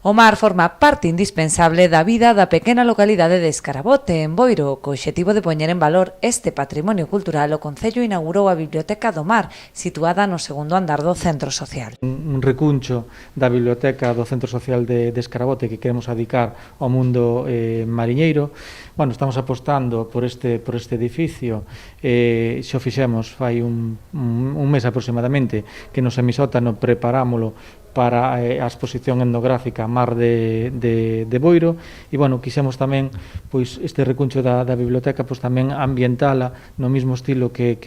O mar forma parte indispensable da vida da pequena localidade de Escarabote, en Boiro. Co obxectivo de poñer en valor este patrimonio cultural, o Concello inaugurou a Biblioteca do Mar, situada no segundo andar do Centro Social. Un recuncho da Biblioteca do Centro Social de Escarabote que queremos adicar ao mundo mariñeiro. Bueno, estamos apostando por este edificio, xo fixemos fai un mes aproximadamente, que no semisótano preparámolo para a exposición etnográfica Mar de Boiro, e, bueno, quixemos tamén, pois, este recuncho da biblioteca, pois, tamén ambientala no mesmo estilo que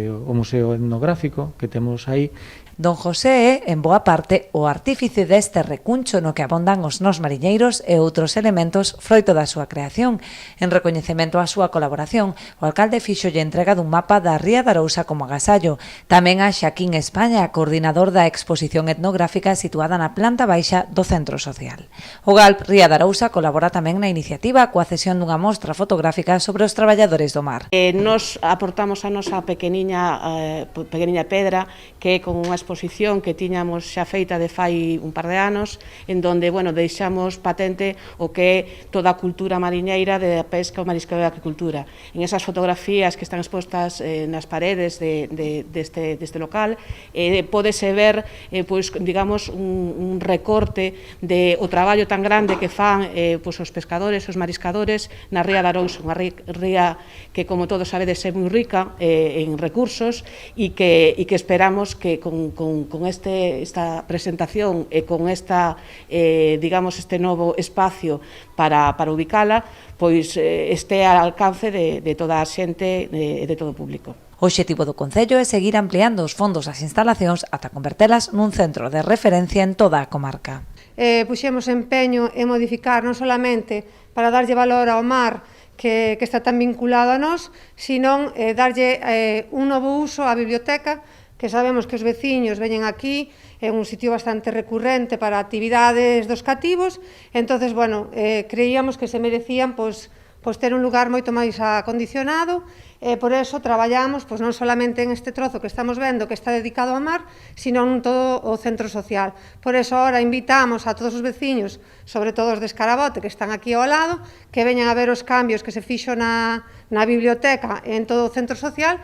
o Museo Etnográfico que temos aí. Don José é, en boa parte, o artífice deste recuncho no que abondan os nós mariñeiros e outros elementos froito da súa creación. En recoñecemento á súa colaboración, o alcalde fixolle entrega dun mapa da Ría de Arousa como agasallo. Tamén a Xaquín España, coordinador da exposición etnográfica situada na planta baixa do Centro Social. O GALP Ría de Arousa colabora tamén na iniciativa coa cesión dunha mostra fotográfica sobre os traballadores do mar. Nos aportamos a nosa pequeniña pedra, que é con unha exposición que tiñamos xa feita de fai un par de anos, en donde, bueno, deixamos patente o que é toda a cultura mariñeira de pesca, o marisqueo e a agricultura. En esas fotografías que están expostas nas paredes deste local, pódese ver, pois, digamos, un recorte de o traballo tan grande que fan pois, os pescadores, os mariscadores na Ría de Arousa, unha ría que, como todos sabedes, é moi rica en recursos e que esperamos que con esta presentación e con digamos, este novo espacio para ubicala, pois este ao alcance de toda a xente e de todo o público. O obxectivo do Concello é seguir ampliando os fondos das instalacións ata convertelas nun centro de referencia en toda a comarca. Puxemos empeño en modificar non solamente para darlle valor ao mar que está tan vinculado a nós, sino darlle un novo uso á biblioteca, que sabemos que os veciños veñen aquí, é un sitio bastante recurrente para actividades dos cativos, entonces, bueno, creíamos que se merecían, pois ter un lugar moito máis acondicionado, e por eso traballamos non solamente en este trozo que estamos vendo que está dedicado ao mar, sino en todo o centro social. Por eso ahora invitamos a todos os veciños, sobre todo os de Escarabote que están aquí ao lado, que veñan a ver os cambios que se fixo na biblioteca en todo o centro social